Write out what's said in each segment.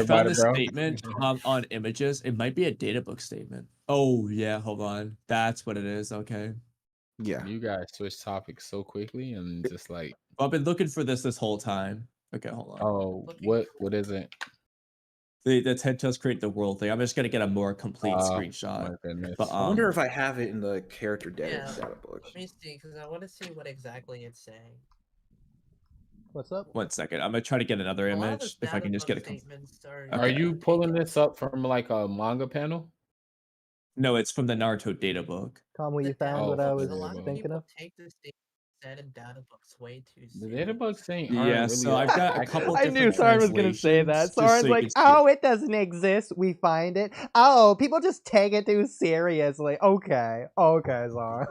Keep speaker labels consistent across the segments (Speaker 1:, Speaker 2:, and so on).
Speaker 1: found
Speaker 2: about it,
Speaker 1: this
Speaker 2: bro.
Speaker 1: statement on images. It might be a data book statement. Oh yeah, hold on. That's what it is. Okay.
Speaker 3: Yeah.
Speaker 2: You guys switch topics so quickly and just like,
Speaker 1: I've been looking for this whole time. Okay, hold on.
Speaker 2: oh, what is it?
Speaker 1: The Telltales create the world thing. I'm just gonna get a more complete
Speaker 2: My
Speaker 1: screenshot.
Speaker 2: goodness.
Speaker 1: But
Speaker 3: I wonder if I have it in the character data
Speaker 4: Yeah.
Speaker 3: book.
Speaker 4: Let me see, because I want to see what exactly it's saying.
Speaker 5: What's up?
Speaker 1: 1 second. I'm gonna try to get another
Speaker 4: A lot of
Speaker 1: image if I can just get a.
Speaker 4: statements are.
Speaker 2: Are
Speaker 1: Okay.
Speaker 2: you pulling this up from like a manga panel?
Speaker 1: No, it's from the Naruto data book.
Speaker 5: Kamui, you
Speaker 4: The
Speaker 5: found
Speaker 4: data
Speaker 5: what I
Speaker 4: books,
Speaker 5: was
Speaker 4: a lot of
Speaker 5: thinking
Speaker 4: people
Speaker 5: of?
Speaker 4: take this statement said in data books way too
Speaker 2: The
Speaker 4: seriously.
Speaker 2: data books ain't
Speaker 1: Yeah,
Speaker 2: aren't really
Speaker 1: so I've got a couple
Speaker 5: I
Speaker 1: different
Speaker 5: knew Soren was gonna say that.
Speaker 1: translations, just so
Speaker 5: Soren's
Speaker 1: you
Speaker 5: like,
Speaker 1: can see
Speaker 5: oh, it doesn't exist. We find it. Oh, people just take it too seriously. Okay, Soren.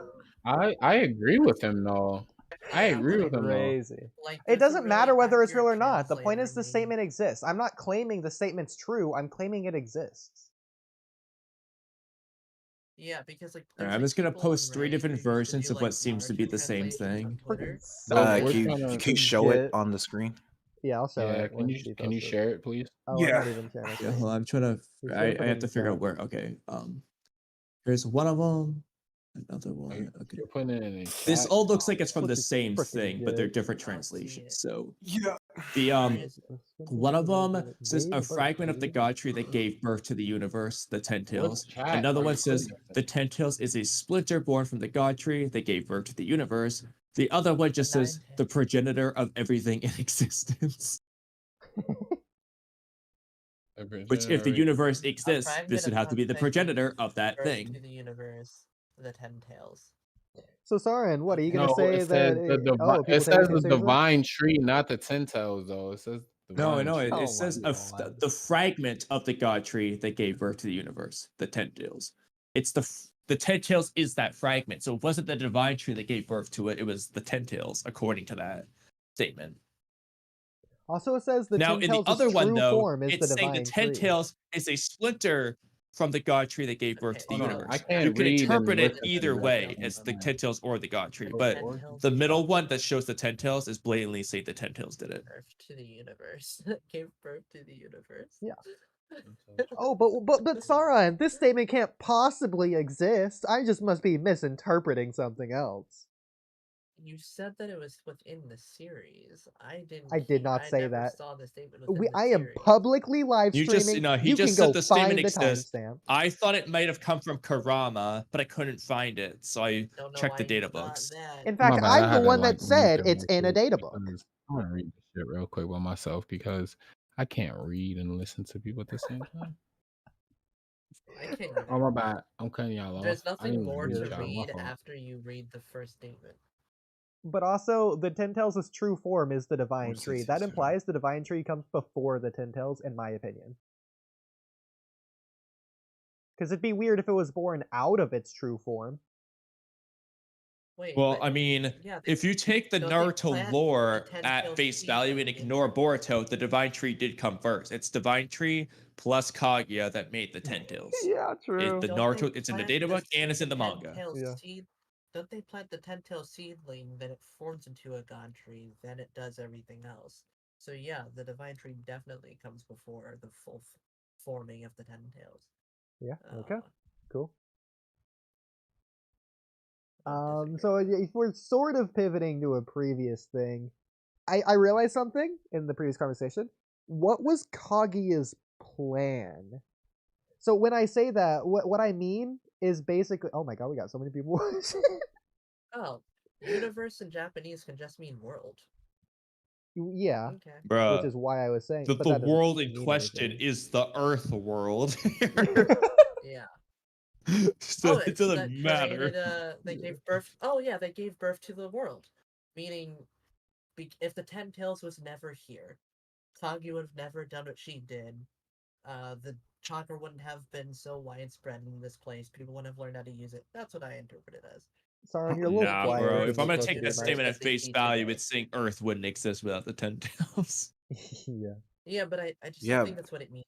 Speaker 2: I agree with him though. I
Speaker 4: Yeah,
Speaker 2: agree
Speaker 4: but
Speaker 2: with him though.
Speaker 5: Crazy.
Speaker 4: like,
Speaker 5: It
Speaker 4: there's a
Speaker 5: doesn't
Speaker 4: really
Speaker 5: matter whether it's real or
Speaker 4: accurate
Speaker 5: not. The point is
Speaker 4: translator
Speaker 5: the
Speaker 4: meme.
Speaker 5: statement exists. I'm not claiming the statement's true. I'm claiming it exists.
Speaker 4: Yeah, because like
Speaker 1: Alright,
Speaker 4: there's,
Speaker 1: I'm
Speaker 4: like,
Speaker 1: just gonna
Speaker 4: people on
Speaker 1: post 3
Speaker 4: Reddit
Speaker 1: different
Speaker 4: who used to
Speaker 1: versions
Speaker 4: do,
Speaker 1: of what
Speaker 4: like,
Speaker 1: seems to be
Speaker 4: Naruto
Speaker 1: the same
Speaker 4: translations on
Speaker 1: thing.
Speaker 4: Twitter.
Speaker 2: So
Speaker 3: Can
Speaker 2: we're
Speaker 3: you
Speaker 2: trying
Speaker 3: can you show it
Speaker 5: Get-
Speaker 3: on the screen?
Speaker 5: Yeah, I'll show
Speaker 2: Yeah,
Speaker 5: it. when she
Speaker 2: can you
Speaker 5: posts it.
Speaker 2: share it, please?
Speaker 5: Oh, I'm not even sharing it.
Speaker 1: Yeah, hold on, I'm trying to.
Speaker 5: You
Speaker 1: I
Speaker 5: should put it
Speaker 1: have
Speaker 5: in
Speaker 1: to
Speaker 5: the
Speaker 1: figure out
Speaker 5: chat.
Speaker 1: where. Okay, here's one of them. Another one. Okay.
Speaker 2: You're putting it in the
Speaker 1: This
Speaker 2: chat.
Speaker 1: all looks like it's from the
Speaker 5: Pretty-
Speaker 1: same
Speaker 5: pretty
Speaker 1: thing, but they're
Speaker 5: good.
Speaker 1: different
Speaker 4: I don't see
Speaker 1: translations.
Speaker 4: it.
Speaker 1: So
Speaker 3: Yeah.
Speaker 1: the
Speaker 4: Where is it?
Speaker 1: one of them says a
Speaker 5: Gave birth
Speaker 1: fragment of the
Speaker 5: to-
Speaker 1: god tree that gave birth to the universe, the Ten Tails.
Speaker 2: chat
Speaker 1: Another
Speaker 2: are
Speaker 1: one
Speaker 2: you
Speaker 1: says
Speaker 2: putting this in?
Speaker 1: the Ten Tails is a splinter born from the god tree that gave birth to the universe. The other one just
Speaker 4: The
Speaker 1: says
Speaker 4: Nine
Speaker 1: the progenitor of everything in existence. Which, if the universe exists, this would have to be the progenitor of that
Speaker 4: Birth
Speaker 1: thing.
Speaker 4: to the universe, the Ten Tails.
Speaker 5: So, Soren, what are you gonna
Speaker 2: No,
Speaker 5: say
Speaker 2: it says
Speaker 5: that?
Speaker 2: the
Speaker 5: people
Speaker 2: it
Speaker 5: take
Speaker 2: says
Speaker 5: too
Speaker 2: the
Speaker 5: seriously?
Speaker 2: divine tree, not the ten tails though. It says
Speaker 1: No,
Speaker 2: divine
Speaker 1: no,
Speaker 2: tree.
Speaker 1: it
Speaker 5: Oh
Speaker 1: says
Speaker 5: my God.
Speaker 1: the fragment of the god tree that gave birth to the universe, the Ten Tails. It's the Ten Tails is that fragment, so it wasn't the divine tree that gave birth to it. It was the Ten Tails, according to that statement.
Speaker 5: Also, it says the
Speaker 1: Now,
Speaker 5: Ten
Speaker 1: in the
Speaker 5: Tails'
Speaker 1: other
Speaker 5: true
Speaker 1: one, though,
Speaker 5: form is the
Speaker 1: it's saying the
Speaker 5: divine
Speaker 1: Ten
Speaker 5: tree.
Speaker 1: Tails is a splinter from the god tree that gave birth to the
Speaker 4: Okay,
Speaker 2: hold on,
Speaker 1: universe.
Speaker 2: I can't
Speaker 1: You can
Speaker 2: read and
Speaker 1: interpret it
Speaker 2: listen to
Speaker 1: either
Speaker 2: this.
Speaker 1: way as the Ten Tails or the god tree, but
Speaker 4: Ten Tails
Speaker 1: the middle one that shows the Ten Tails is blatantly saying the Ten Tails did it.
Speaker 4: birth to the universe. Gave birth to the universe.
Speaker 5: Yeah. Oh, but Sauron, this statement can't possibly exist. I just must be misinterpreting something else.
Speaker 4: You said that it was within the series. I didn't.
Speaker 5: I did not say
Speaker 4: never
Speaker 5: that.
Speaker 4: Saw the statement within the
Speaker 5: I am
Speaker 4: series.
Speaker 5: publicly live
Speaker 1: You
Speaker 5: streaming.
Speaker 1: just no, he
Speaker 5: you
Speaker 1: just
Speaker 5: can
Speaker 1: said
Speaker 5: go
Speaker 1: the statement
Speaker 5: find the
Speaker 1: exists.
Speaker 5: timestamp.
Speaker 1: I thought it might have come from Karama, but I couldn't find it, so I
Speaker 4: Don't know
Speaker 1: checked
Speaker 4: why
Speaker 1: the
Speaker 4: you
Speaker 1: data
Speaker 4: thought
Speaker 1: books.
Speaker 4: that.
Speaker 5: In
Speaker 2: My
Speaker 5: fact,
Speaker 2: bad, I
Speaker 5: I'm
Speaker 2: had
Speaker 5: the
Speaker 2: to,
Speaker 5: one
Speaker 2: like,
Speaker 5: that
Speaker 2: mute
Speaker 5: said
Speaker 2: them
Speaker 5: it's
Speaker 2: real
Speaker 5: in a
Speaker 2: quick
Speaker 5: data book.
Speaker 2: because I want to read this shit real quick by myself because I can't read and listen to people at the same time.
Speaker 4: I can't.
Speaker 2: Oh my bad, I'm cutting y'all off.
Speaker 4: There's
Speaker 2: I
Speaker 4: nothing
Speaker 2: didn't
Speaker 4: more
Speaker 2: mean
Speaker 4: to
Speaker 2: y'all, my
Speaker 4: read
Speaker 2: fault.
Speaker 4: after you read the first statement.
Speaker 5: But also, the Ten Tails' true form is the divine
Speaker 3: What's
Speaker 5: tree.
Speaker 3: this
Speaker 5: That
Speaker 3: history?
Speaker 5: implies the divine tree comes before the Ten Tails, in my opinion. Because it'd be weird if it was born out of its true form.
Speaker 4: Wait.
Speaker 1: Well,
Speaker 4: but,
Speaker 1: I mean,
Speaker 4: yeah,
Speaker 1: if you take the
Speaker 4: don't they
Speaker 1: Naruto
Speaker 4: plant
Speaker 1: lore
Speaker 4: the Ten
Speaker 1: at
Speaker 4: Tails
Speaker 1: face
Speaker 4: seed
Speaker 1: value
Speaker 4: when
Speaker 1: and
Speaker 4: they give
Speaker 1: ignore
Speaker 4: birth?
Speaker 1: Boruto, the divine tree did come first. It's divine tree plus Kaguya that made the Ten Tails.
Speaker 5: Yeah, true.
Speaker 1: The
Speaker 4: Don't
Speaker 1: Naruto,
Speaker 4: they
Speaker 1: it's in the
Speaker 4: plant
Speaker 1: data book
Speaker 4: the
Speaker 1: and it's in the
Speaker 4: Ten
Speaker 1: manga.
Speaker 4: Tails
Speaker 5: Yeah.
Speaker 4: seed? Don't they plant the Ten Tails seedling, then it forms into a god tree, then it does everything else? So yeah, the divine tree definitely comes before the full forming of the Ten Tails.
Speaker 5: Yeah, okay.
Speaker 4: Uh,
Speaker 5: Cool.
Speaker 4: don't disagree.
Speaker 5: So if we're sort of pivoting to a previous thing, I realized something in the previous conversation. What was Kaguya's plan? So when I say that, what I mean is basically, oh my god, we got so many people.
Speaker 4: Oh, universe in Japanese can just mean world.
Speaker 5: Yeah,
Speaker 4: Okay.
Speaker 1: Bruh,
Speaker 5: which is why I was saying.
Speaker 1: the
Speaker 5: but that doesn't
Speaker 1: world in
Speaker 5: mean
Speaker 1: question
Speaker 5: anything.
Speaker 1: is the Earth world.
Speaker 4: Yeah.
Speaker 1: So it
Speaker 4: it's
Speaker 1: doesn't
Speaker 4: that
Speaker 1: matter.
Speaker 4: created, they gave birth. Oh yeah, they gave birth to the world, meaning, if the Ten Tails was never here, Kaguya would have never done what she did. The chakra wouldn't have been so widespread in this place. People wouldn't have learned how to use it. That's what I interpret it as.
Speaker 5: Sorry, you're a little
Speaker 1: Nah,
Speaker 5: quieter
Speaker 1: bro.
Speaker 5: than
Speaker 1: If
Speaker 5: you're
Speaker 1: I'm gonna
Speaker 5: supposed to
Speaker 1: take
Speaker 5: be,
Speaker 1: that
Speaker 5: Mike.
Speaker 1: statement at
Speaker 4: That they
Speaker 1: face
Speaker 4: teach
Speaker 1: value,
Speaker 4: today.
Speaker 1: it's saying Earth wouldn't exist without the Ten Tails.
Speaker 5: Yeah.
Speaker 4: Yeah, but I just
Speaker 3: Yeah.
Speaker 4: don't think that's what it means.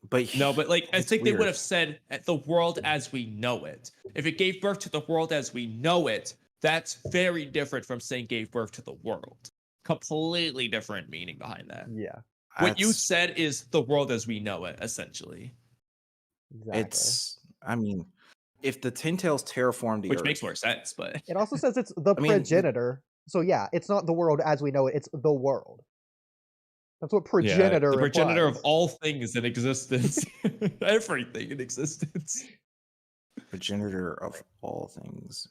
Speaker 3: But
Speaker 1: No, but like I
Speaker 3: it's
Speaker 1: think they would
Speaker 3: weird.
Speaker 1: have said the world as we know it. If it gave birth to the world as we know it, that's very different from saying gave birth to the world. Completely different meaning behind that.
Speaker 5: Yeah.
Speaker 1: What you
Speaker 3: That's-
Speaker 1: said is the world as we know it, essentially,
Speaker 5: Exactly.
Speaker 3: I mean, if the Ten Tails terraformed the
Speaker 1: which
Speaker 3: Earth,
Speaker 1: makes more sense. But
Speaker 5: It also says it's the
Speaker 3: I mean,
Speaker 5: progenitor. So yeah, it's not the world as we know it, it's the world. That's what
Speaker 1: yeah,
Speaker 5: progenitor
Speaker 1: the progenitor of
Speaker 5: implies.
Speaker 1: all things in existence, everything in existence.
Speaker 3: progenitor of all things.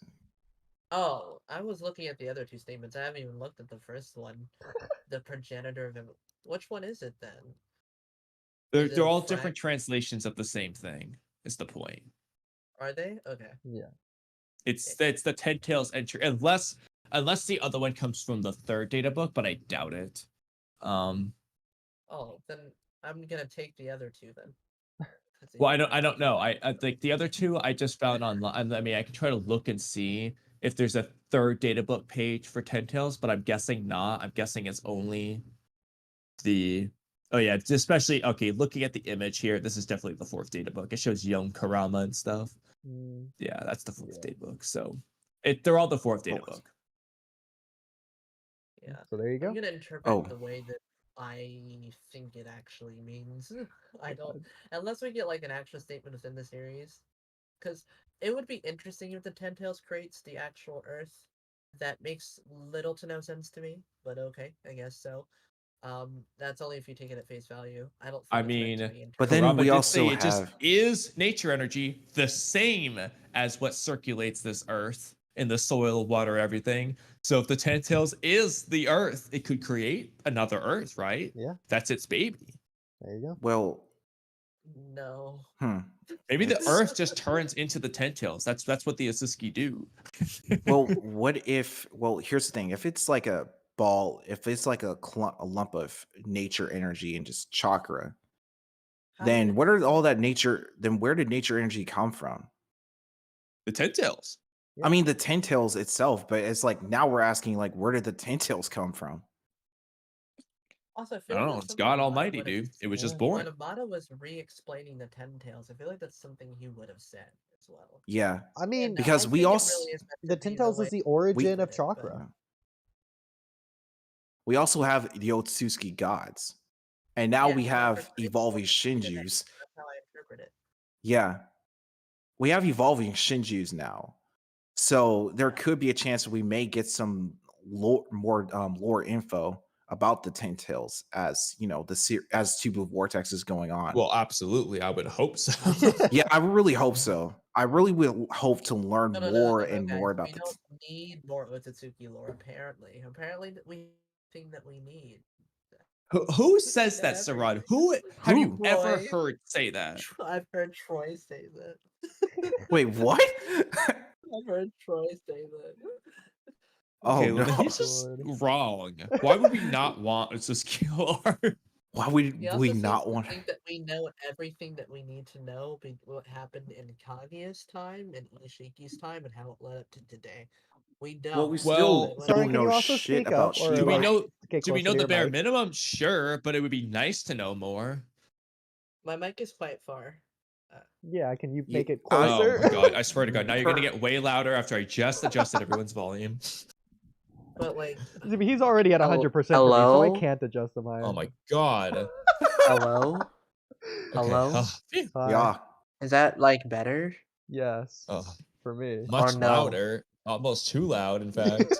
Speaker 4: Oh, I was looking at the other two statements. I haven't even looked at the first one. The progenitor of which one is it then?
Speaker 1: They're,
Speaker 4: Is it
Speaker 1: they're
Speaker 4: a
Speaker 1: all
Speaker 4: frag-
Speaker 1: different translations of the same thing. Is the point?
Speaker 4: Are they? Okay.
Speaker 5: Yeah.
Speaker 1: It's the Ten Tails entry, unless the other one comes from the third data book, but I doubt it.
Speaker 4: Oh, then I'm gonna take the other two then. 'Cause they
Speaker 1: Well, I
Speaker 4: seem
Speaker 1: don't
Speaker 4: like-
Speaker 1: know. I think the other two I just found online. I mean, I can try to look and see if there's a third data book page for Ten Tails, but I'm guessing not. I'm guessing it's only the. Oh yeah, it's especially okay. Looking at the image here, this is definitely the fourth data book. It shows young Karama and stuff.
Speaker 5: Mm,
Speaker 1: Yeah, that's the fourth
Speaker 5: Yeah.
Speaker 1: data book. So they're all the fourth data
Speaker 3: Oh,
Speaker 1: book.
Speaker 4: Yeah.
Speaker 5: So there you
Speaker 4: I'm
Speaker 5: go.
Speaker 4: gonna interpret
Speaker 3: Oh.
Speaker 4: the way that I think it actually means. I don't, unless we get like an actual statement within the series, because it would be interesting if the Ten Tails creates the actual Earth. That makes little to no sense to me, but okay, I guess so. That's only if you take it at face value. I don't. Think
Speaker 1: I
Speaker 4: it's meant to
Speaker 1: mean,
Speaker 4: be
Speaker 3: But then
Speaker 1: Karama
Speaker 3: we
Speaker 1: did
Speaker 3: also
Speaker 1: say it just
Speaker 3: have-
Speaker 1: is nature energy, the same as what circulates this Earth in the soil, water, everything. So if the Ten Tails is the Earth, it could create another Earth, right?
Speaker 5: Yeah.
Speaker 1: That's its baby.
Speaker 5: There you go.
Speaker 3: Well,
Speaker 4: No.
Speaker 1: Maybe the
Speaker 3: It's-
Speaker 1: Earth just turns into the Ten Tails. That's what the Asuski do.
Speaker 3: well, what if? Well, here's the thing: if it's like a ball, if it's like a lump of nature energy and just chakra,
Speaker 4: How
Speaker 3: then
Speaker 4: did-
Speaker 3: what are all that nature? Then where did nature energy come from?
Speaker 1: The Ten Tails.
Speaker 5: Yeah.
Speaker 3: I mean, the Ten Tails itself, but it's like now we're asking, like, where did the Ten Tails come from?
Speaker 4: Also, I
Speaker 1: I
Speaker 4: feel
Speaker 1: don't
Speaker 4: like
Speaker 1: know.
Speaker 4: that's
Speaker 1: It's
Speaker 4: something
Speaker 1: God
Speaker 4: Amada
Speaker 1: Almighty,
Speaker 4: would've
Speaker 1: dude. It was just
Speaker 5: Yeah.
Speaker 1: born.
Speaker 4: When Amada was re-explaining the Ten Tails, I feel like that's something he would have said as well.
Speaker 3: Yeah,
Speaker 5: I mean,
Speaker 4: And
Speaker 3: because
Speaker 4: I
Speaker 3: we
Speaker 4: think it
Speaker 3: also-
Speaker 4: really is meant to
Speaker 5: the
Speaker 4: be
Speaker 5: Ten Tails
Speaker 4: way
Speaker 5: is the origin of
Speaker 4: but-
Speaker 5: chakra.
Speaker 3: we also have the Otsutsuki gods, and now
Speaker 4: Yeah,
Speaker 3: we
Speaker 4: no,
Speaker 3: have
Speaker 4: for sure.
Speaker 3: evolving
Speaker 4: That's
Speaker 3: Shinjus.
Speaker 4: how I interpret it.
Speaker 3: Yeah, we have evolving Shinjus now, so there could be a chance we may get some more lore info about the Ten Tails as as Tube of Vortex is going on.
Speaker 1: Well, absolutely. I would hope so.
Speaker 3: Yeah, I really hope so. I really will hope to learn
Speaker 4: No,
Speaker 3: more
Speaker 4: no,
Speaker 3: and
Speaker 4: guys,
Speaker 3: more about
Speaker 4: we
Speaker 3: the.
Speaker 4: don't need more Otsutsuki lore. Apparently, we think that we need.
Speaker 1: Who says
Speaker 4: Yeah,
Speaker 1: that,
Speaker 4: every-
Speaker 1: Sarad? Who have you
Speaker 3: Who?
Speaker 1: ever
Speaker 4: Troy.
Speaker 1: heard say that?
Speaker 4: I've heard Troy say that.
Speaker 3: Wait, what?
Speaker 4: I've heard Troy say that.
Speaker 3: Oh
Speaker 1: Okay,
Speaker 3: no!
Speaker 1: well, he's just
Speaker 5: Lord.
Speaker 1: wrong. Why would we not want a skill art?
Speaker 3: Why would
Speaker 4: He also
Speaker 3: we
Speaker 4: seems
Speaker 3: not
Speaker 4: to
Speaker 3: want?
Speaker 4: think that we know everything that we need to know what happened in Kaguya's time and Ishiki's time and how it led up to today. We don't.
Speaker 3: Well, we
Speaker 1: Well,
Speaker 3: still
Speaker 5: Sorry,
Speaker 3: don't
Speaker 5: can you
Speaker 3: know
Speaker 5: also
Speaker 3: shit
Speaker 5: speak
Speaker 3: about
Speaker 5: up, or,
Speaker 1: Do we
Speaker 3: Shiba.
Speaker 1: know?
Speaker 5: Get
Speaker 1: Do we
Speaker 5: closer
Speaker 1: know
Speaker 5: to
Speaker 1: the
Speaker 5: your
Speaker 1: bare
Speaker 5: mic.
Speaker 1: minimum? Sure, but it would be nice to know more.
Speaker 4: My mic is quite far.
Speaker 5: Yeah, can you
Speaker 3: Ye-
Speaker 5: make it
Speaker 3: I-
Speaker 1: Oh
Speaker 5: closer?
Speaker 1: my god! I swear to God, now you're gonna
Speaker 3: Per-
Speaker 1: get way louder after I just adjusted everyone's volume.
Speaker 4: But like,
Speaker 5: I mean, he's already at 100% for me, so I
Speaker 6: Hello?
Speaker 5: can't adjust the mic.
Speaker 1: Oh my god.
Speaker 6: Hello?
Speaker 1: Okay.
Speaker 6: Hello?
Speaker 1: phew.
Speaker 5: Hi.
Speaker 3: Yeah,
Speaker 6: Is that like better?
Speaker 5: Yes.
Speaker 1: Oh,
Speaker 5: For me.
Speaker 1: much
Speaker 6: no?
Speaker 1: louder. Almost too loud, in fact.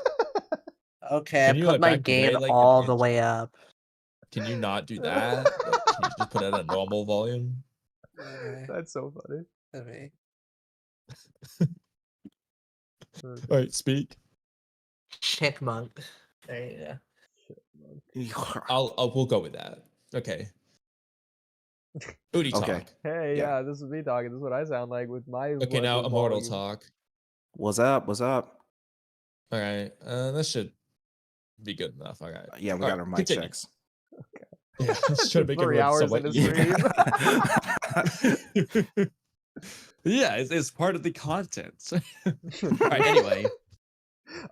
Speaker 6: Okay,
Speaker 1: Can
Speaker 6: I
Speaker 1: you,
Speaker 6: put
Speaker 1: like,
Speaker 6: my
Speaker 1: back
Speaker 6: gain
Speaker 1: away, like, an
Speaker 6: all the
Speaker 1: inch?
Speaker 6: way up.
Speaker 1: Can you not do that? Like, can you just put it at a normal volume?
Speaker 6: Okay.
Speaker 5: That's so funny.
Speaker 6: Okay.
Speaker 5: Okay.
Speaker 1: All right, speak.
Speaker 4: Chickmunk. There you go.
Speaker 1: We'll go with that. Okay. Oodie
Speaker 3: Okay.
Speaker 1: talk.
Speaker 5: Hey,
Speaker 3: Yeah.
Speaker 5: yeah, this is me talking. This is what I sound like with my
Speaker 1: Okay,
Speaker 5: voice
Speaker 1: now
Speaker 5: and
Speaker 1: Immortal
Speaker 5: volume.
Speaker 1: talk.
Speaker 3: what's up? What's up?
Speaker 1: All right, that should be good enough. All right.
Speaker 3: Yeah, we
Speaker 1: All
Speaker 3: got
Speaker 1: right,
Speaker 3: our mic
Speaker 1: continue.
Speaker 3: checks.
Speaker 1: Yeah, just trying to make
Speaker 5: 3
Speaker 1: everyone
Speaker 5: hours
Speaker 1: somewhat
Speaker 5: into
Speaker 1: even. Yeah, it's part of the content. All right, anyway,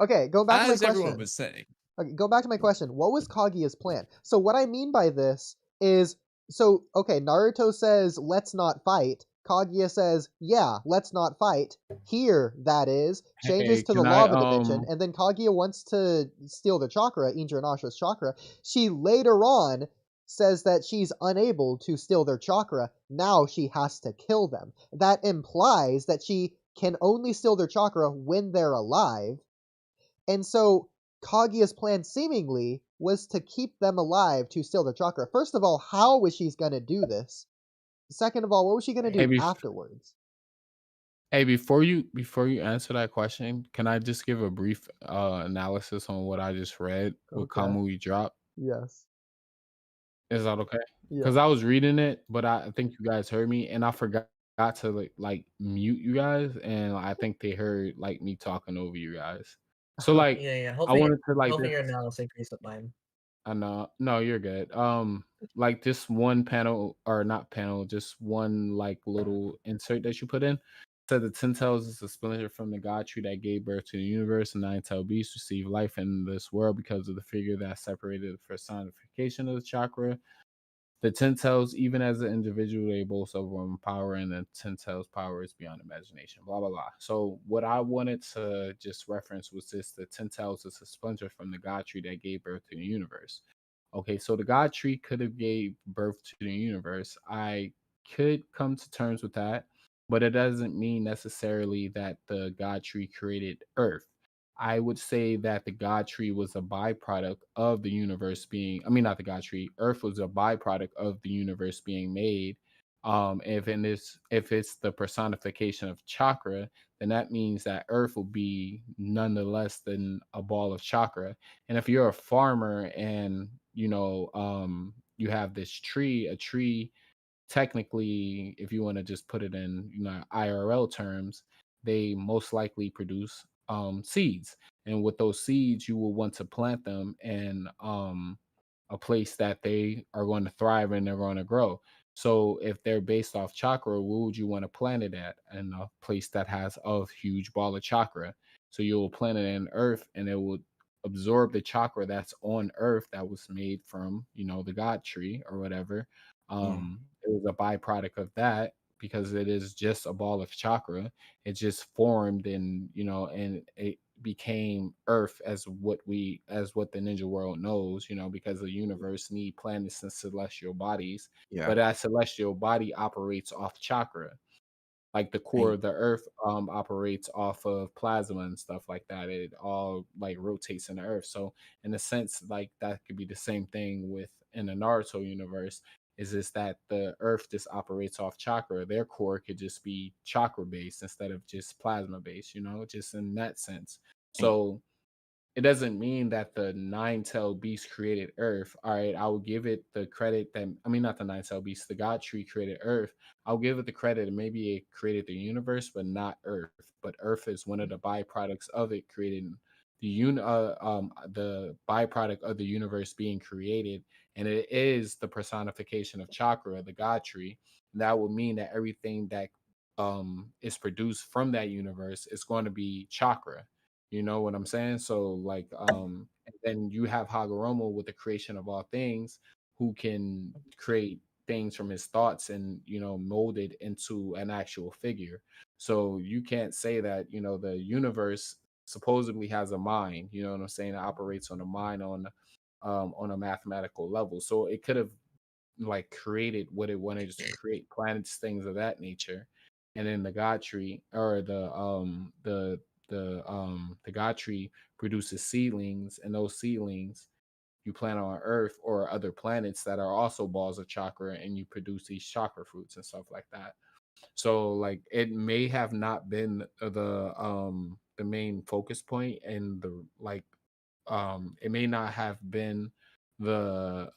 Speaker 5: Okay, go back to my
Speaker 1: as everyone
Speaker 5: question.
Speaker 1: was saying,
Speaker 5: Okay, go back to my question. What was Kaguya's plan? So what I mean by this is, so okay, Naruto says let's not fight. Kaguya says, yeah, let's not fight. Here, that is, changes
Speaker 2: Hey,
Speaker 5: to the
Speaker 2: can I,
Speaker 5: lava dimension, and then Kaguya wants to steal the chakra, Injira and Ashra's chakra. She later on says that she's unable to steal their chakra. Now she has to kill them. That implies that she can only steal their chakra when they're alive. And so Kaguya's plan seemingly was to keep them alive to steal their chakra. First of all, how was she going to do this? Second of all, what was she going to
Speaker 2: Hey,
Speaker 5: do afterwards?
Speaker 2: before you answer that question, can I just give a brief analysis on what I just read with
Speaker 5: Okay.
Speaker 2: Kamui drop?
Speaker 5: Yes.
Speaker 2: Is that okay?
Speaker 5: Yeah.
Speaker 2: Because I was reading it, but I think you guys heard me, and I forgot to like mute you guys, and I think they heard like me talking over you guys. So like,
Speaker 4: Yeah.
Speaker 2: I
Speaker 4: Hopefully,
Speaker 2: wanted to like
Speaker 4: hopefully your
Speaker 2: this.
Speaker 4: analysis increase with mine.
Speaker 2: I know, no, you're good. Like this one panel or not panel, just one like little insert that you put in. Said the 10 tails is a splinter from the god tree that gave birth to the universe, and 9-tailed beasts receive life in this world because of the figure that separated the personification of the chakra. The 10 tails, even as an individual, they boast overwhelming power, and the 10 tails power is beyond imagination. Blah blah blah. So what I wanted to just reference was this: the 10 tails is a splinter from the god tree that gave birth to the universe. Okay, so the god tree could have gave birth to the universe. I could come to terms with that, but it doesn't mean necessarily that the god tree created Earth. I would say that the God tree was a byproduct of the universe being, I mean, not the God tree, Earth was a byproduct of the universe being made. If it's the personification of chakra, then that means that Earth will be none the less than a ball of chakra. And if you're a farmer and you have this tree, a tree technically, if you want to just put it in IRL terms, they most likely produce seeds, and with those seeds you will want to plant them in a place that they are going to thrive and they're going to grow. So if they're based off chakra, where would you want to plant it at? In a place that has a huge ball of chakra. So you'll plant it in earth, and it will absorb the chakra that's on earth that was made from the god tree or whatever. It was a byproduct of that because it is just a ball of chakra. It just formed, and it became earth as what the ninja world knows, because the universe need planets and celestial bodies.
Speaker 3: Yeah.
Speaker 2: But that celestial body operates off chakra. Like the core of the earth operates off of plasma and stuff like that. It all like rotates in the earth. So in a sense, like that could be the same thing with in the Naruto universe. Is this that the earth just operates off chakra? Their core could just be chakra based instead of just plasma based, just in that sense. So it doesn't mean that the 9-tailed beast created Earth. All right, I will give it the credit that, I mean, not the 9-tailed beast, the God tree created Earth. I'll give it the credit that maybe it created the universe, but not Earth. But Earth is one of the byproducts of it creating the byproduct of the universe being created, and it is the personification of chakra, the God tree. And that will mean that everything that is produced from that universe is going to be chakra. You know what I'm saying? So like and then you have Hagoromo with the creation of all things, who can create things from his thoughts and mold it into an actual figure. So you can't say that, the universe supposedly has a mind, you know what I'm saying? It operates on a mind on a mathematical level. So it could have like created what it wanted to create, planets, things of that nature. And then the god tree or the god tree produces seedlings, and those seedlings you plant on earth or other planets that are also balls of chakra, and you produce these chakra fruits and stuff like that. So like it may have not been the main focus point, and the like it may not have been the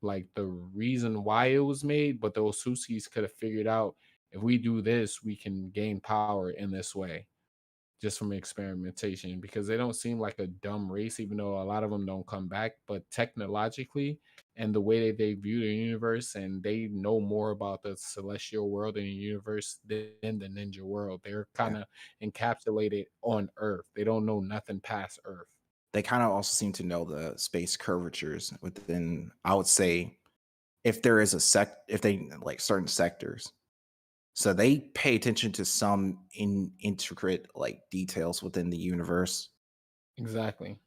Speaker 2: like the reason why it was made, but the Osuskis could have figured out, if we do this we can gain power in this way, just from experimentation, because they don't seem like a dumb race, even though a lot of them don't come back. But technologically, and the way that they view the universe, and they know more about the celestial world and the universe than the ninja world. They're kind of encapsulated on Earth. They don't know nothing past Earth.
Speaker 3: They kind of also seem to know the space curvatures within, I would say, if there is if they like certain sectors. So they pay attention to some intricate like details within the universe.
Speaker 2: Exactly.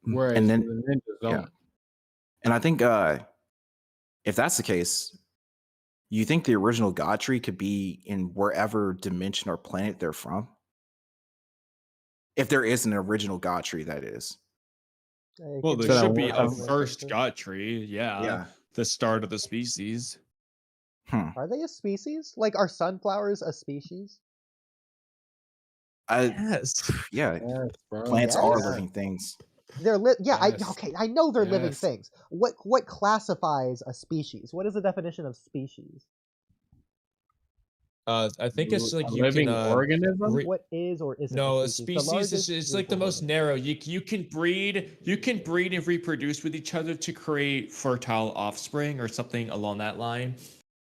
Speaker 3: And
Speaker 2: Whereas
Speaker 3: then
Speaker 2: the ninjas don't.
Speaker 3: And I think if that's the case, you think the original god tree could be in wherever dimension or planet they're from? If there is an original god tree, that is.
Speaker 5: It
Speaker 1: Well,
Speaker 5: could
Speaker 1: there
Speaker 2: So that
Speaker 1: should
Speaker 2: won't
Speaker 1: be a
Speaker 2: have-
Speaker 1: first god tree. Yeah.
Speaker 3: Yeah.
Speaker 1: The start of the species.
Speaker 5: Are they a species? Like, are sunflowers a species?
Speaker 1: Yes.
Speaker 3: Yeah.
Speaker 2: Yes, bro.
Speaker 3: Plants are
Speaker 5: Yes.
Speaker 3: living things.
Speaker 5: They're yeah.
Speaker 2: Yes.
Speaker 5: Okay, I know they're living
Speaker 2: Yes.
Speaker 5: things. What classifies a species? What is the definition of species?
Speaker 1: I think it's like
Speaker 2: a
Speaker 1: you
Speaker 2: living
Speaker 1: can
Speaker 2: organism.
Speaker 5: What is or isn't
Speaker 1: No,
Speaker 5: a
Speaker 1: a
Speaker 5: species?
Speaker 1: species is it's like the most narrow. You can breed and reproduce with each other to create fertile offspring or something along that line.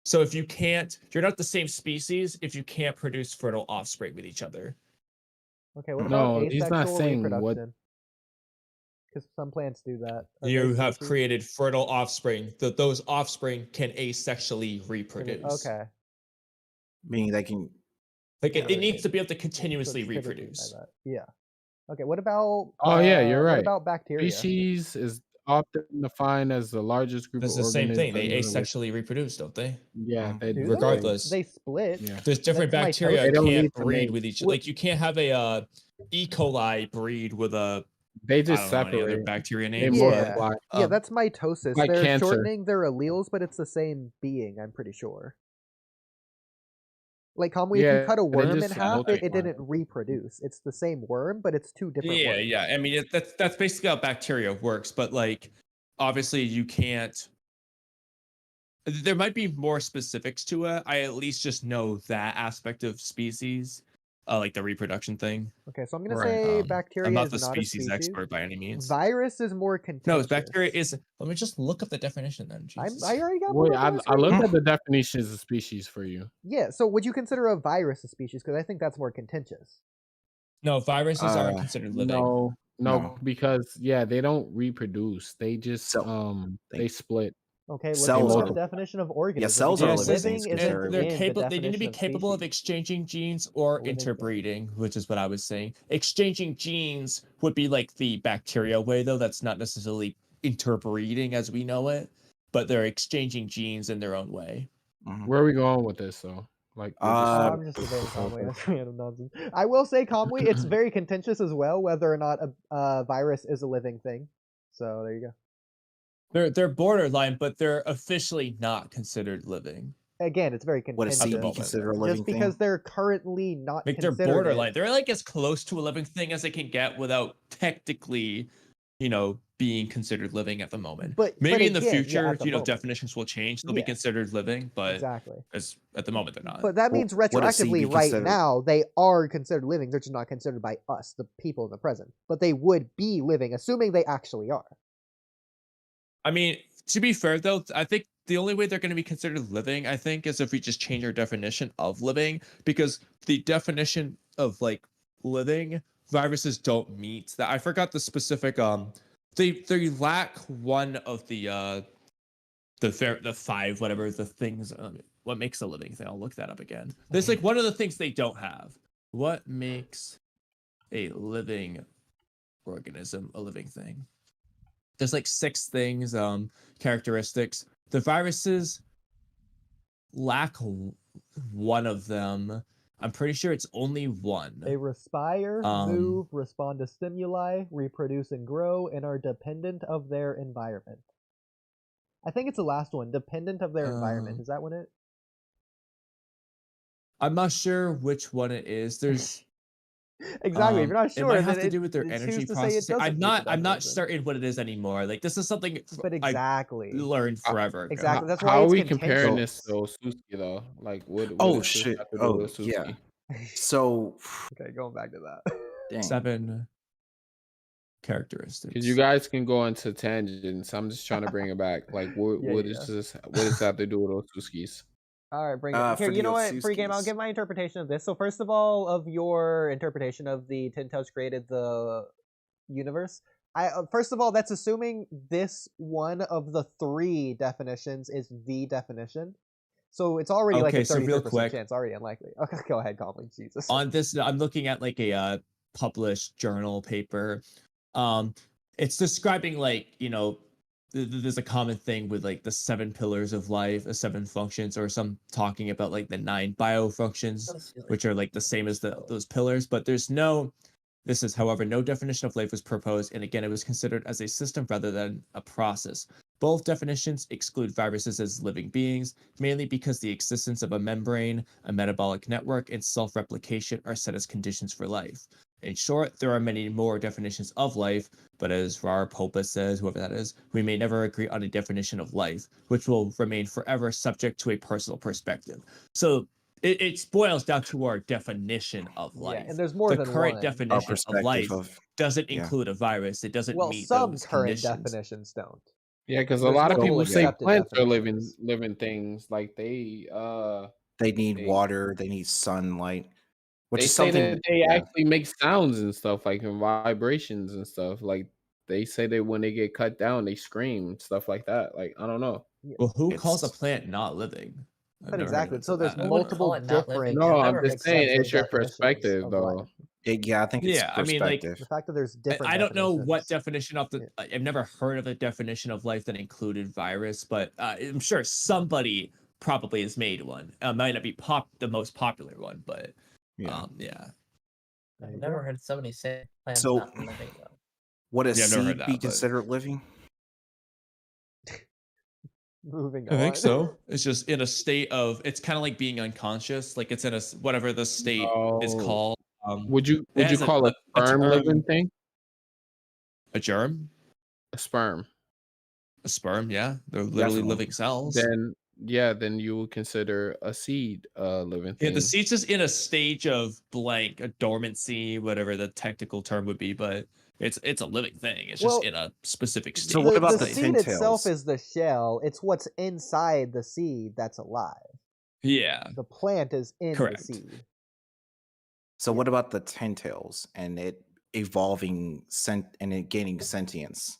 Speaker 1: So if you're not the same species if you can't produce fertile offspring with each other.
Speaker 5: Okay, what
Speaker 2: No,
Speaker 5: about
Speaker 2: he's not
Speaker 5: asexual
Speaker 2: saying what-
Speaker 5: reproduction? Because some plants do that. Are they
Speaker 1: You have
Speaker 5: species?
Speaker 1: created fertile offspring. Those offspring can asexually reproduce.
Speaker 5: Okay.
Speaker 3: Meaning they can.
Speaker 1: Like it
Speaker 5: Okay.
Speaker 1: needs to be able to
Speaker 5: So
Speaker 1: continuously
Speaker 5: it's triggered by
Speaker 1: reproduce.
Speaker 5: that. Yeah. Okay. What about?
Speaker 2: Oh, yeah, you're
Speaker 5: What
Speaker 2: right.
Speaker 5: about bacteria?
Speaker 2: Species is often defined as the largest group
Speaker 1: That's
Speaker 2: of
Speaker 1: the same thing. They
Speaker 2: organisms with-
Speaker 1: asexually reproduce, don't they?
Speaker 2: Yeah, they
Speaker 5: Do they?
Speaker 1: Regardless.
Speaker 5: They split.
Speaker 2: Yeah.
Speaker 1: There's different
Speaker 5: That's
Speaker 1: bacteria
Speaker 2: They don't
Speaker 1: can't
Speaker 2: need to
Speaker 1: breed
Speaker 2: mate.
Speaker 1: with each.
Speaker 5: What-
Speaker 1: Like you can't have a E. coli breed with a
Speaker 2: They
Speaker 1: I
Speaker 2: just
Speaker 1: don't know any other
Speaker 2: separate.
Speaker 1: bacteria
Speaker 2: They
Speaker 1: names.
Speaker 5: Yeah.
Speaker 2: multiply.
Speaker 5: Yeah, that's mitosis.
Speaker 2: like
Speaker 5: They're
Speaker 2: cancer.
Speaker 5: shortening their alleles, but it's the same being. I'm pretty sure. Like Kamui, if
Speaker 2: Yeah,
Speaker 5: you cut a
Speaker 2: they
Speaker 5: worm in
Speaker 2: just
Speaker 5: half, it
Speaker 2: multiply.
Speaker 5: didn't reproduce. It's the same worm, but it's two different
Speaker 1: Yeah,
Speaker 5: worms.
Speaker 1: yeah. I mean, that's basically how bacteria works. But like, obviously, you can't. There might be more specifics to it. I at least just know that aspect of species, like the reproduction thing.
Speaker 5: Okay, so I'm gonna
Speaker 2: Right,
Speaker 5: say bacteria
Speaker 1: I'm not
Speaker 5: is
Speaker 1: the
Speaker 5: not
Speaker 1: species
Speaker 5: a species.
Speaker 1: expert by any means.
Speaker 5: Virus is more contentious.
Speaker 1: No, bacteria is. Let me just look up the definition then. Jesus.
Speaker 5: I already got.
Speaker 2: Wait,
Speaker 5: my
Speaker 2: I
Speaker 5: definition.
Speaker 2: looked at the definitions of species for you.
Speaker 5: Yeah, so would you consider a virus a species? Because I think that's more contentious.
Speaker 1: No, viruses aren't considered living.
Speaker 2: No,
Speaker 3: No.
Speaker 2: because they don't reproduce. They just
Speaker 3: So-
Speaker 2: they split.
Speaker 5: Okay, let's
Speaker 3: Cells
Speaker 5: go
Speaker 2: are-
Speaker 5: with the definition of organism.
Speaker 3: cells are
Speaker 5: because
Speaker 3: living
Speaker 5: living
Speaker 3: things
Speaker 5: isn't
Speaker 3: compared-
Speaker 1: They're
Speaker 5: in the
Speaker 1: capable. They need to
Speaker 5: definition
Speaker 1: be
Speaker 5: of
Speaker 1: capable of
Speaker 5: species.
Speaker 1: exchanging genes or
Speaker 5: Living thing.
Speaker 1: interbreeding, which is what I was saying. Exchanging genes would be like the bacteria way, though. That's not necessarily interbreeding as we know it, but they're exchanging genes in their own way.
Speaker 3: Mhm.
Speaker 2: Where are we going with this though? Like, we're
Speaker 5: I'm just debating Kamui. That's random nonsense. I will say Kamui, it's very contentious as well whether or not a virus is a living thing. So there you go.
Speaker 1: They're borderline, but they're officially not considered living.
Speaker 5: Again, it's very
Speaker 3: Would a
Speaker 5: contentious.
Speaker 3: seed be
Speaker 1: moment.
Speaker 3: considered a living
Speaker 5: Just because
Speaker 3: thing?
Speaker 5: they're currently not
Speaker 1: Like they're
Speaker 5: considered
Speaker 1: borderline.
Speaker 5: it.
Speaker 1: They're like as close to a living thing as they can get without technically, being considered living at the moment.
Speaker 5: But
Speaker 1: Maybe in the
Speaker 5: again, yeah,
Speaker 1: future,
Speaker 5: at the moment.
Speaker 1: definitions will change. They'll be
Speaker 5: Yeah.
Speaker 1: considered living, but
Speaker 5: Exactly.
Speaker 1: as at the moment they're not.
Speaker 5: But that
Speaker 3: Well,
Speaker 5: means
Speaker 3: would a seed be
Speaker 5: retroactively, right
Speaker 3: considered-
Speaker 5: now, they are considered living. They're just not considered by us, the people in the present. But they would be living, assuming they actually are.
Speaker 1: I mean, to be fair though, I think the only way they're going to be considered living, I think, is if we just change our definition of living, because the definition of like living, viruses don't meet that. I forgot the specific. They lack one of the five whatever the things. What makes a living thing? I'll look that up again. There's like one of the things they don't have. What makes a living organism a living thing? There's like 6 things, characteristics. The viruses lack one of them. I'm pretty sure it's only one.
Speaker 5: They respire, move, respond to stimuli, reproduce and grow, and are dependent of their environment. I think it's the last one, dependent of their environment. Is that one it?
Speaker 1: I'm not sure which one it is. There's
Speaker 5: Exactly. If you're not
Speaker 1: it
Speaker 5: sure,
Speaker 1: might
Speaker 5: then
Speaker 1: have to do with their
Speaker 5: it's
Speaker 1: energy
Speaker 5: who's to say it
Speaker 1: processing.
Speaker 5: doesn't
Speaker 1: I'm
Speaker 5: meet
Speaker 1: not.
Speaker 5: the
Speaker 1: I'm not
Speaker 5: definition.
Speaker 1: certain what it is anymore. Like this is something
Speaker 5: But
Speaker 1: I
Speaker 5: exactly.
Speaker 1: learned forever ago.
Speaker 5: Exactly. That's why
Speaker 2: How are
Speaker 5: it's
Speaker 2: we comparing
Speaker 5: contentious.
Speaker 2: this to Osuski though? Like, what
Speaker 3: Oh,
Speaker 2: does this
Speaker 3: shit.
Speaker 2: have to do
Speaker 3: Oh,
Speaker 2: with
Speaker 3: yeah.
Speaker 2: Osuski?
Speaker 3: So,
Speaker 5: Okay, going back to that.
Speaker 3: dang.
Speaker 1: 7 characteristics.
Speaker 2: Because you guys can go into tangents. I'm just trying to bring it back. Like, what
Speaker 5: Yeah,
Speaker 2: is
Speaker 5: yeah.
Speaker 2: this? What does that have to do with Osuskis?
Speaker 5: All right, bring it.
Speaker 3: For
Speaker 5: Here, you
Speaker 3: the
Speaker 5: know what? Free game. I'll
Speaker 3: Otsutskis.
Speaker 5: give my interpretation of this. So first of all, of your interpretation of the Ten Toes created the universe. First of all, that's assuming this one of the 3 definitions is the definition. So it's already like a
Speaker 1: Okay, so real
Speaker 5: 33%
Speaker 1: quick.
Speaker 5: chance. Already unlikely. Okay, go ahead, Colin. Jesus.
Speaker 1: On this, I'm looking at like a published journal paper. It's describing like there's a common thing with like the 7 pillars of life, the 7 functions, or some talking about like the 9 biofunctions, which are like the same as those pillars. But there's no. This is, however, no definition of life was proposed, and again, it was considered as a system rather than a process. Both definitions exclude viruses as living beings, mainly because the existence of a membrane, a metabolic network, and self-replication are set as conditions for life. In short, there are many more definitions of life, but as Rar Popa says, whoever that is, we may never agree on a definition of life, which will remain forever subject to a personal perspective. So it boils down to our definition of life.
Speaker 5: Yeah, and there's more
Speaker 1: the
Speaker 5: than
Speaker 1: current
Speaker 5: one.
Speaker 3: Our
Speaker 1: definition of
Speaker 3: perspective
Speaker 1: life
Speaker 3: of
Speaker 1: doesn't
Speaker 3: yeah.
Speaker 1: include a virus. It doesn't
Speaker 5: Well,
Speaker 1: meet
Speaker 5: some
Speaker 1: those
Speaker 5: current
Speaker 1: conditions.
Speaker 5: definitions don't.
Speaker 2: Yeah, because a
Speaker 5: There's
Speaker 2: lot of
Speaker 5: multiple
Speaker 2: people say
Speaker 5: accepted
Speaker 2: plants are
Speaker 5: definitions.
Speaker 2: living things. Like they
Speaker 3: need
Speaker 2: they
Speaker 3: water, they need sunlight, which
Speaker 2: they
Speaker 3: is
Speaker 2: say
Speaker 3: something.
Speaker 2: that they
Speaker 3: Yeah.
Speaker 2: actually make sounds and stuff, like and vibrations and stuff. Like they say that when they get cut down, they scream, stuff like that. Like I don't know.
Speaker 1: Well, who calls a
Speaker 3: It's
Speaker 1: plant not living? I've
Speaker 5: But
Speaker 1: never heard of
Speaker 5: exactly.
Speaker 1: it
Speaker 5: So
Speaker 1: for
Speaker 5: there's
Speaker 1: that.
Speaker 4: Who would call
Speaker 5: multiple
Speaker 4: it not living?
Speaker 5: different
Speaker 2: No,
Speaker 4: I've
Speaker 2: I'm
Speaker 4: never
Speaker 2: just saying
Speaker 5: accepted
Speaker 2: it's your
Speaker 5: definitions
Speaker 2: perspective,
Speaker 5: of
Speaker 2: though.
Speaker 5: life.
Speaker 3: yeah, I think it's
Speaker 1: Yeah, I mean, like,
Speaker 3: perspective.
Speaker 5: The fact that there's different
Speaker 1: I don't know what
Speaker 5: definitions.
Speaker 1: definition of the.
Speaker 5: Yeah.
Speaker 1: I've never heard of a definition of life that included virus, but I'm sure somebody probably has made one. Might not be the most popular one, but
Speaker 3: Yeah.
Speaker 1: yeah.
Speaker 5: There
Speaker 4: I've
Speaker 5: you
Speaker 4: never
Speaker 5: go.
Speaker 4: heard somebody say plants
Speaker 3: So-
Speaker 4: not living though.
Speaker 3: Would a
Speaker 1: Yeah, I've never heard
Speaker 3: seed be
Speaker 1: that, but-
Speaker 3: considered living?
Speaker 5: Moving
Speaker 1: I
Speaker 5: on.
Speaker 1: think so. It's just in a state of. It's kind of like being unconscious. Like it's in a whatever the state is
Speaker 2: No.
Speaker 1: called.
Speaker 2: Would you
Speaker 1: it has
Speaker 2: call a sperm
Speaker 1: term,
Speaker 2: living thing?
Speaker 1: a germ,
Speaker 2: A sperm.
Speaker 1: a sperm? Yeah, they're literally
Speaker 3: Definitely.
Speaker 1: living cells.
Speaker 2: Then you would consider a seed a living
Speaker 1: Yeah,
Speaker 2: thing.
Speaker 1: the seed's just in a stage of blank, a dormancy, whatever the technical term would be, but it's a living thing. It's
Speaker 5: Well,
Speaker 1: just in a specific state.
Speaker 3: So what about
Speaker 5: the
Speaker 3: the
Speaker 5: seed itself
Speaker 3: pintails?
Speaker 5: is the shell. It's what's inside the seed that's alive.
Speaker 1: Yeah,
Speaker 5: The plant is in
Speaker 1: Correct.
Speaker 5: the seed.
Speaker 3: So what about the tentails and it evolving and it gaining sentience?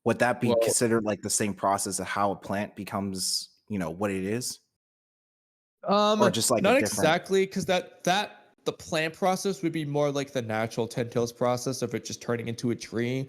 Speaker 3: Would that be
Speaker 2: Well-
Speaker 3: considered like the same process of how a plant becomes, what it is? Or just like a
Speaker 1: not
Speaker 3: different-
Speaker 1: exactly, because that the plant process would be more like the natural tentacles process of it just turning into a tree.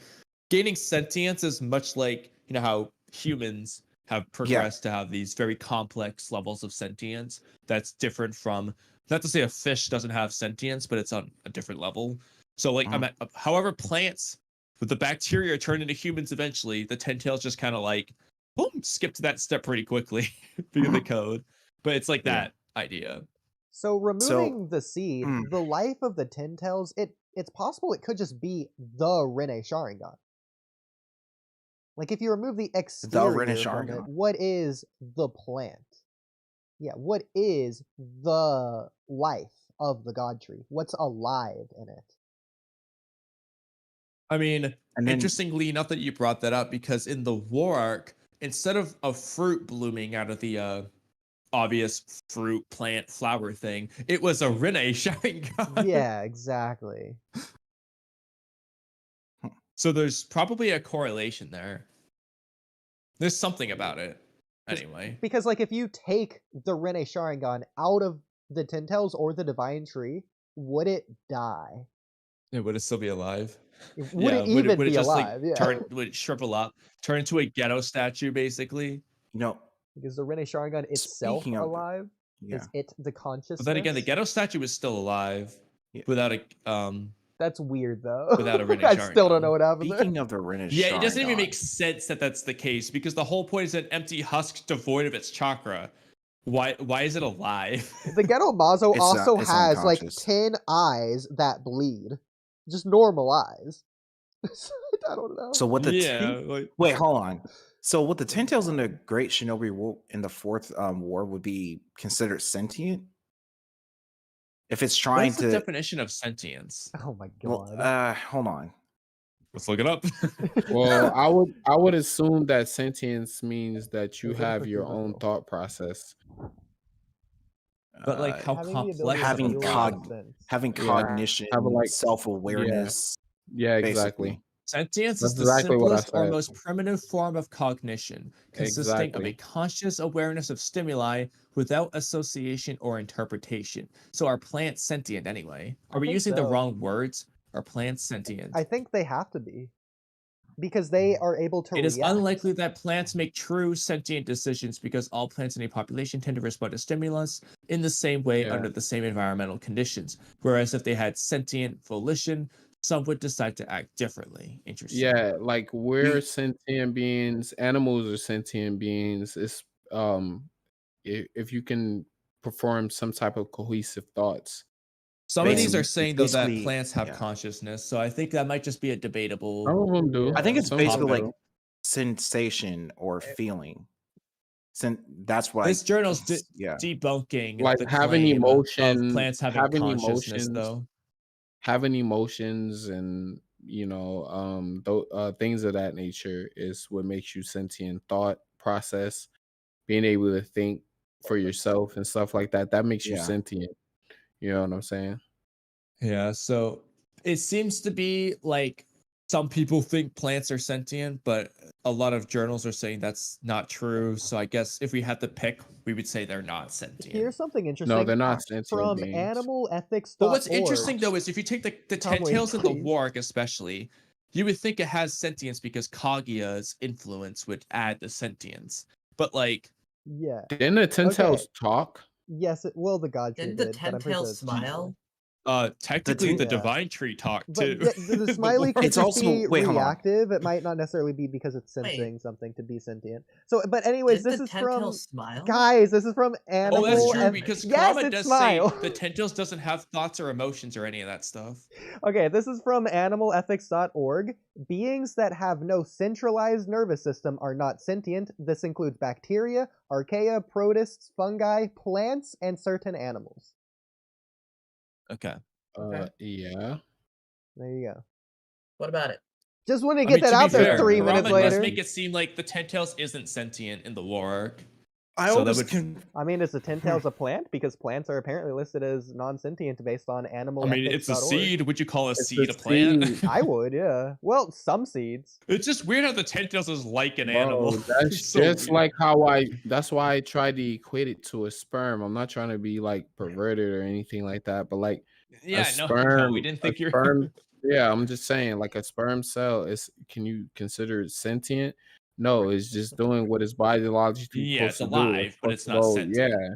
Speaker 1: Gaining sentience is much like how humans have progressed to have these very complex levels of sentience. That's different from, not to say a fish doesn't have sentience, but it's on a different level. So like, however, plants with the bacteria turn into humans eventually, the tentacles just kind of like, boom, skip to that step pretty quickly via the code. But it's like that idea.
Speaker 5: So removing the
Speaker 3: mm.
Speaker 5: seed, the life of the tentacles, it's possible it could just be the Rene Sharingan. Like if you remove the exterior
Speaker 3: Rene
Speaker 5: from it,
Speaker 3: Sharingan.
Speaker 5: what is the plant? Yeah, what is the life of the god tree? What's alive in it?
Speaker 1: I mean,
Speaker 3: And then-
Speaker 1: interestingly enough that you brought that up, because in the war arc, instead of a fruit blooming out of the obvious fruit plant flower thing, it was a Rene Sharingan.
Speaker 5: Yeah, exactly.
Speaker 1: So there's probably a correlation there. There's something about it. Anyway.
Speaker 5: Because like if you take the Rene Sharingan out of the Tentels or the Divine Tree, would it die?
Speaker 1: Yeah, would it still be alive?
Speaker 5: Would it even
Speaker 1: would
Speaker 5: be
Speaker 1: just,
Speaker 5: alive? Yeah.
Speaker 1: Would it shrivel up? Turn into a ghetto statue, basically?
Speaker 5: Because the Rene Sharingan itself
Speaker 3: Speaking of-
Speaker 5: alive?
Speaker 3: Yeah.
Speaker 5: Is it the consciousness?
Speaker 1: But then again, the ghetto statue is still alive
Speaker 3: Yeah.
Speaker 1: without a
Speaker 5: That's weird though.
Speaker 1: without a Rene
Speaker 5: I still don't
Speaker 1: Sharingan.
Speaker 5: know what happened there.
Speaker 3: Speaking of the Rene
Speaker 1: Yeah, it doesn't even
Speaker 3: Sharingan,
Speaker 1: make sense that that's the case, because the whole point is an empty husk devoid of its chakra. Why is it alive?
Speaker 5: The Ghetto Mazo
Speaker 3: It's
Speaker 5: also
Speaker 3: it's
Speaker 5: has like
Speaker 3: unconscious.
Speaker 5: 10 eyes that bleed. Just normal eyes. I don't know.
Speaker 3: So what the
Speaker 1: like,
Speaker 3: wait, hold on. So what the Tentacles in the Great Shinobi War in the fourth war would be considered sentient? If it's trying
Speaker 1: what's the
Speaker 3: to
Speaker 1: definition of sentience?
Speaker 5: Oh my
Speaker 3: well,
Speaker 5: god.
Speaker 3: hold on.
Speaker 1: Let's look it up.
Speaker 2: Well, I would assume that sentience means that you have your own thought process.
Speaker 1: But like how
Speaker 5: Having the ability
Speaker 1: complex
Speaker 5: to
Speaker 3: having
Speaker 5: feel
Speaker 3: cog-
Speaker 5: sense.
Speaker 3: Having
Speaker 2: Yeah,
Speaker 3: cognition,
Speaker 2: having, like-
Speaker 3: self-awareness.
Speaker 2: Yeah, exactly.
Speaker 3: Basically.
Speaker 1: Sentience
Speaker 2: That's
Speaker 1: is the
Speaker 2: exactly what I
Speaker 1: simplest or
Speaker 2: said.
Speaker 1: most primitive form of cognition, consisting of a
Speaker 2: Exactly.
Speaker 1: conscious awareness of stimuli without association or interpretation. So are plants sentient anyway?
Speaker 5: I
Speaker 1: Are we
Speaker 5: think
Speaker 1: using the
Speaker 5: so.
Speaker 1: wrong words? Are plants sentient?
Speaker 5: I think they have to be. because they are able to
Speaker 1: It is
Speaker 5: react.
Speaker 1: unlikely that plants make true sentient decisions because all plants in a population tend to respond to stimulus in the same way
Speaker 2: Yeah.
Speaker 1: under the same environmental conditions. Whereas if they had sentient volition, some would decide to act differently. Interesting.
Speaker 2: Yeah, like we're sentient beings, animals are sentient beings. It's if you can perform some type of cohesive thoughts.
Speaker 1: Some of these
Speaker 3: Basically-
Speaker 1: are saying though that
Speaker 3: basically-
Speaker 1: plants have
Speaker 3: yeah.
Speaker 1: consciousness, so I think that might just be a debatable.
Speaker 2: Some of them do.
Speaker 3: I think it's
Speaker 2: Some
Speaker 3: basically
Speaker 2: do.
Speaker 3: like sensation or feeling. That's what
Speaker 1: This journal's
Speaker 3: yeah.
Speaker 1: debunking
Speaker 2: Like
Speaker 1: the
Speaker 2: having
Speaker 1: claim
Speaker 2: emotion,
Speaker 1: of plants having consciousness, though.
Speaker 2: having emotions and things of that nature is what makes you sentient. Thought process, being able to think for yourself and stuff like that, that makes you
Speaker 3: Yeah.
Speaker 2: sentient. You know what I'm saying?
Speaker 1: Yeah, so it seems to be like some people think plants are sentient, but a lot of journals are saying that's not true. So I guess if we had to pick, we would say they're not sentient.
Speaker 5: Here's something interesting.
Speaker 2: No, they're not sentient
Speaker 5: From
Speaker 2: beings.
Speaker 5: animalethics.org.
Speaker 1: But what's interesting though is if you take the
Speaker 5: Kamui,
Speaker 1: tails and the
Speaker 5: please.
Speaker 1: warg especially, you would think it has sentience because Kaguya's influence would add the sentience. But like,
Speaker 5: Yeah.
Speaker 2: Didn't the Ten Tails talk?
Speaker 5: Yes. Well, the god tree
Speaker 4: Didn't the
Speaker 5: did, but I'm pretty
Speaker 4: ten-tailed
Speaker 5: sure it's
Speaker 4: smile?
Speaker 1: technically the
Speaker 5: Yeah.
Speaker 1: divine tree talked
Speaker 5: But
Speaker 1: too.
Speaker 5: the smiley could
Speaker 3: It's
Speaker 5: just
Speaker 3: also-
Speaker 5: be
Speaker 3: wait, hold on.
Speaker 5: reactive. It might not necessarily be because it's
Speaker 4: Wait.
Speaker 5: sensing something to be sentient. So, but anyways,
Speaker 4: Didn't
Speaker 5: this
Speaker 4: the
Speaker 5: is from
Speaker 4: ten-tailed smile?
Speaker 5: guys. This is from animal.
Speaker 1: Oh, that's true
Speaker 5: Eth-
Speaker 1: because
Speaker 5: yes,
Speaker 1: Kurama
Speaker 5: it's
Speaker 1: does
Speaker 5: smile.
Speaker 1: say the Tentails doesn't have thoughts or emotions or any of that stuff.
Speaker 5: Okay, this is from animalethics.org. Beings that have no centralized nervous system are not sentient. This includes bacteria, archaea, protists, fungi, plants, and certain animals.
Speaker 1: Okay.
Speaker 2: Yeah.
Speaker 5: There you go.
Speaker 4: What about it?
Speaker 5: Just want to
Speaker 1: I
Speaker 5: get
Speaker 1: mean,
Speaker 5: that
Speaker 1: to be
Speaker 5: out there
Speaker 1: fair,
Speaker 5: 3
Speaker 1: Kurama
Speaker 5: minutes
Speaker 1: does
Speaker 5: later.
Speaker 1: make it seem like the Tentails isn't sentient in the war arc.
Speaker 3: I
Speaker 1: So that
Speaker 3: always
Speaker 1: would-
Speaker 3: can.
Speaker 5: I mean, is the Tentails a plant? Because plants are apparently listed as non-sentient based on animal.
Speaker 1: I mean, it's a seed. Would you call a seed a plant?
Speaker 2: seed.
Speaker 5: I would, yeah. Well, some seeds.
Speaker 1: It's just weird how the Tentails is like an
Speaker 2: Bro,
Speaker 1: animal.
Speaker 2: that's
Speaker 1: It's so
Speaker 2: just
Speaker 1: weird.
Speaker 2: like that's why I tried to equate it to a sperm. I'm not trying to be like perverted or anything like that, but like
Speaker 1: Yeah,
Speaker 2: a
Speaker 1: no,
Speaker 2: sperm,
Speaker 1: we didn't think
Speaker 2: a
Speaker 1: you're.
Speaker 2: sperm. Yeah, I'm just saying, like a sperm cell can you consider it sentient? No, it's just doing what it's biologically
Speaker 1: Yeah, it's
Speaker 2: supposed to do.
Speaker 1: alive, but it's not
Speaker 2: supposed to
Speaker 1: sentient.
Speaker 2: Yeah,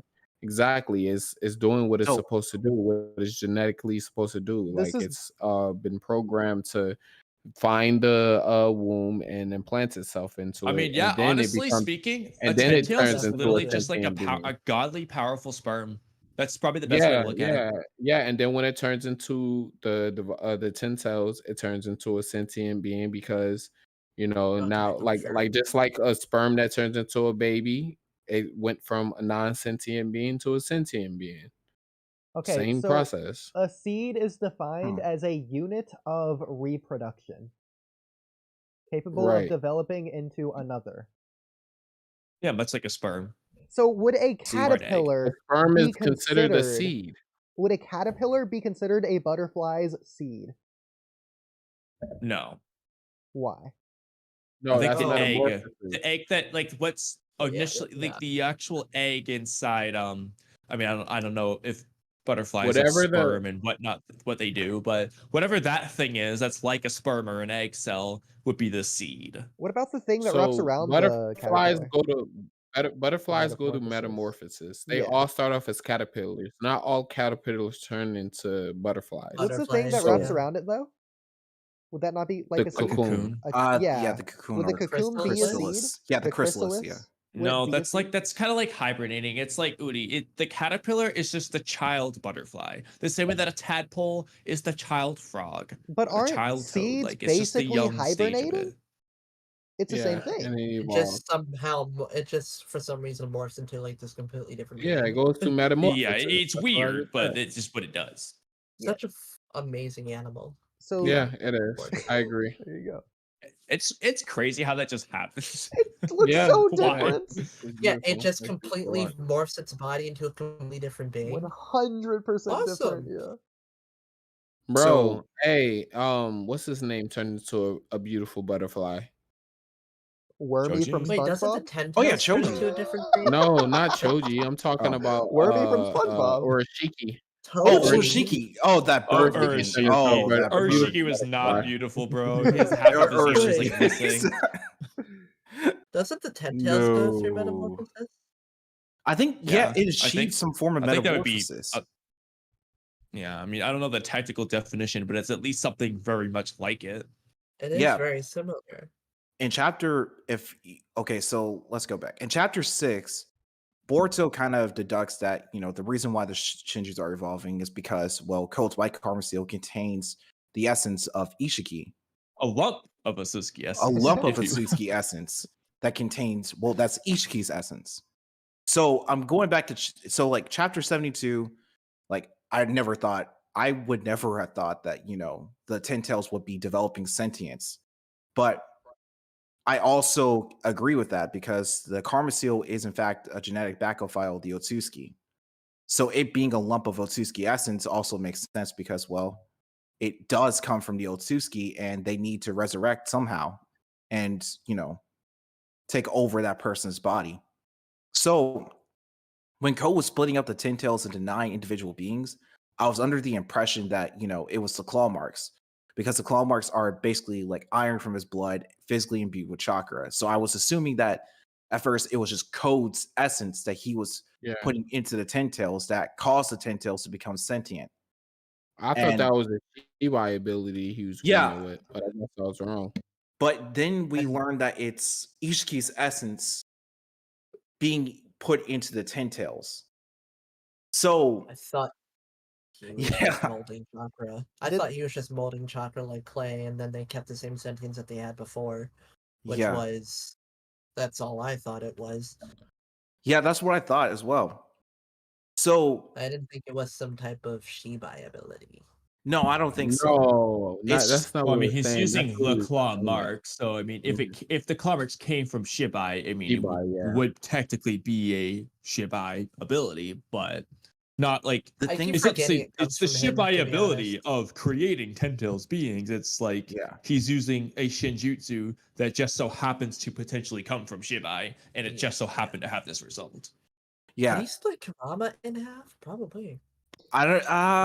Speaker 2: exactly. It's doing what it's
Speaker 3: So-
Speaker 2: supposed to do, what it's genetically supposed to do.
Speaker 5: This
Speaker 2: Like
Speaker 5: is-
Speaker 2: it's been programmed to find the womb and implant itself into it.
Speaker 1: I mean,
Speaker 2: and
Speaker 1: yeah,
Speaker 2: then it
Speaker 1: honestly
Speaker 2: becomes-
Speaker 1: speaking,
Speaker 2: and
Speaker 1: a
Speaker 2: then it
Speaker 1: Tentails
Speaker 2: turns
Speaker 1: is
Speaker 2: into a
Speaker 1: literally just like
Speaker 2: sentient being.
Speaker 1: a godly, powerful sperm. That's probably the best way to look at it.
Speaker 2: And then when it turns into the Tentails, it turns into a sentient being because
Speaker 4: Not
Speaker 2: now
Speaker 4: technically sure.
Speaker 2: like just like a sperm that turns into a baby, it went from a non-sentient being to a sentient being.
Speaker 5: Okay,
Speaker 2: Same
Speaker 5: so
Speaker 2: process.
Speaker 5: a seed is defined
Speaker 3: Hmm.
Speaker 5: as a unit of reproduction, capable of
Speaker 2: Right.
Speaker 5: developing into another.
Speaker 1: Yeah, much like a sperm.
Speaker 5: So would a
Speaker 1: Seed or an egg.
Speaker 2: A
Speaker 5: caterpillar
Speaker 2: sperm
Speaker 5: be
Speaker 2: is considered a
Speaker 5: considered-
Speaker 2: seed.
Speaker 5: would a caterpillar be considered a butterfly's seed?
Speaker 1: No,
Speaker 5: Why?
Speaker 2: No,
Speaker 1: I think
Speaker 2: that's
Speaker 1: the egg,
Speaker 2: metamorphosis.
Speaker 1: the egg that like what's
Speaker 4: Yeah,
Speaker 1: initially
Speaker 4: yeah.
Speaker 1: like the actual egg inside. I mean, I don't know if butterflies
Speaker 2: Whatever
Speaker 1: have
Speaker 2: the-
Speaker 1: sperm and whatnot, what they do, but whatever that thing is, that's like a sperm or an egg cell would be the seed.
Speaker 5: What about the thing that wraps around the
Speaker 2: butterflies
Speaker 5: caterpillar?
Speaker 2: butterflies go to
Speaker 5: Metamorphosis.
Speaker 2: metamorphosis. They
Speaker 5: Yeah.
Speaker 2: all start off as caterpillars. Not all caterpillars turn into butterflies.
Speaker 5: What's the thing that
Speaker 4: Butterflies,
Speaker 5: wraps
Speaker 4: yeah.
Speaker 5: around it though? Would that not be like
Speaker 2: The
Speaker 5: a seed?
Speaker 2: cocoon.
Speaker 5: Yeah.
Speaker 3: The cocoon.
Speaker 5: Would the
Speaker 3: or
Speaker 5: cocoon be a
Speaker 3: chrysalis.
Speaker 5: seed?
Speaker 3: Yeah, the chrysalis. Yeah.
Speaker 5: would
Speaker 1: No,
Speaker 5: be a
Speaker 1: that's like
Speaker 5: seed?
Speaker 1: that's kind of like hibernating. It's like Oodie. The caterpillar is just the child butterfly. The same way that a tadpole is the child frog.
Speaker 5: But
Speaker 1: A
Speaker 5: aren't
Speaker 1: child toad.
Speaker 5: seeds
Speaker 1: Like it's just the
Speaker 5: basically
Speaker 1: young stage of
Speaker 5: hibernating?
Speaker 1: it.
Speaker 5: It's the same
Speaker 2: and
Speaker 5: thing.
Speaker 2: then
Speaker 4: It
Speaker 2: evolve.
Speaker 4: just somehow, it just for some reason morphs into like this completely different.
Speaker 2: Yeah, it
Speaker 4: being.
Speaker 2: goes to metamorphosis.
Speaker 1: Yeah, it's
Speaker 2: That's what I
Speaker 1: weird,
Speaker 2: just
Speaker 1: but
Speaker 2: said.
Speaker 1: it's just what it does.
Speaker 4: Such a amazing animal.
Speaker 5: So
Speaker 2: Yeah, it is. I agree.
Speaker 5: there you go.
Speaker 1: It's crazy how that just happens.
Speaker 5: It looks
Speaker 2: Yeah,
Speaker 5: so
Speaker 1: why?
Speaker 5: different.
Speaker 2: It's
Speaker 4: Yeah, it
Speaker 2: beautiful.
Speaker 4: just
Speaker 2: It's
Speaker 4: completely
Speaker 2: beautiful.
Speaker 4: morphs its body into a completely different being.
Speaker 5: 100% different.
Speaker 4: Awesome.
Speaker 5: Yeah.
Speaker 2: Bro,
Speaker 3: So-
Speaker 2: hey, what's his name turned into a beautiful butterfly?
Speaker 5: Wormy
Speaker 1: Choji?
Speaker 5: from
Speaker 4: Wait, doesn't the
Speaker 5: SpongeBob.
Speaker 4: ten
Speaker 3: Oh, yeah,
Speaker 4: turn
Speaker 3: Choji.
Speaker 4: into a different breed?
Speaker 2: No, not Choji. I'm talking
Speaker 3: Oh.
Speaker 2: about
Speaker 5: Wormy from SpongeBob.
Speaker 2: Orishiki.
Speaker 3: Oh,
Speaker 4: Totally.
Speaker 3: Urashiki. Oh, that
Speaker 1: Oh,
Speaker 3: bird begins.
Speaker 1: Urashiki.
Speaker 3: Oh,
Speaker 2: Yeah,
Speaker 3: that bird.
Speaker 1: Urashiki was not beautiful, bro. His half of his ear was like missing.
Speaker 4: Doesn't the Ten Tails go through
Speaker 2: No.
Speaker 4: metamorphosis?
Speaker 3: I think it
Speaker 1: I
Speaker 3: achieved
Speaker 1: think
Speaker 3: some form of
Speaker 1: I think that would be.
Speaker 3: metamorphosis.
Speaker 1: Yeah, I mean, I don't know the technical definition, but it's at least something very much like it.
Speaker 4: It is
Speaker 3: Yeah.
Speaker 4: very similar.
Speaker 3: In chapter, okay, so let's go back. In chapter 6, Boruto kind of deducts that the reason why the Shinjus are evolving is because Cold's white karma seal contains the essence of Ishiki,
Speaker 1: A lump of a Suzuki
Speaker 3: a
Speaker 1: essence.
Speaker 3: lump of
Speaker 1: if you-
Speaker 3: Atsuki essence that contains that's Ishiki's essence. So I'm going back to chapter 72. Like I would never have thought that the Ten Tails would be developing sentience, but I also agree with that because the karma seal is in fact a genetic backup file of the Otsutsuki. So it being a lump of Otsutsuki essence also makes sense because it does come from the Otsutsuki and they need to resurrect somehow and take over that person's body. So when Ko was splitting up the Ten Tails into 9 individual beings, I was under the impression that it was the claw marks, because the claw marks are basically like iron from his blood, physically imbued with chakra. So I was assuming that at first it was just Code's essence that he was putting into the Ten Tails that caused the Ten Tails to become sentient.
Speaker 2: I thought that was a Shibai ability he was going with, but I guess I was wrong.
Speaker 3: But then we learned that it's Ishiki's essence being put into the Ten Tails. So
Speaker 4: I thought he was just molding chakra. I thought he was just molding chakra like clay, and then they kept the same sentience that they had before, which was that's all I thought it was.
Speaker 3: Yeah, that's what I thought as well. So
Speaker 4: I didn't think it was some type of Shibai ability.
Speaker 3: No, I don't think so.
Speaker 2: No, that's not
Speaker 1: Well, I
Speaker 2: what
Speaker 1: mean,
Speaker 2: we're
Speaker 1: he's
Speaker 2: saying.
Speaker 1: using
Speaker 2: That's what
Speaker 1: the
Speaker 2: we're
Speaker 1: claw
Speaker 2: saying.
Speaker 1: mark. So, I mean, if the claw marks came from Shibai, I mean,
Speaker 2: Shibai,
Speaker 1: would technically be a Shibai ability, but not like
Speaker 3: The
Speaker 4: I
Speaker 3: thing
Speaker 4: keep
Speaker 3: is,
Speaker 4: forgetting
Speaker 1: it's the
Speaker 4: it comes from him,
Speaker 1: Shibai
Speaker 4: to be
Speaker 1: ability
Speaker 4: honest.
Speaker 1: of creating Ten Tails beings. It's like he's using a Shinjutsu that just so happens to potentially come from Shibai, and it just so happened to have this result.
Speaker 3: Yeah.
Speaker 4: Did he split Kurama in half? Probably.
Speaker 3: I don't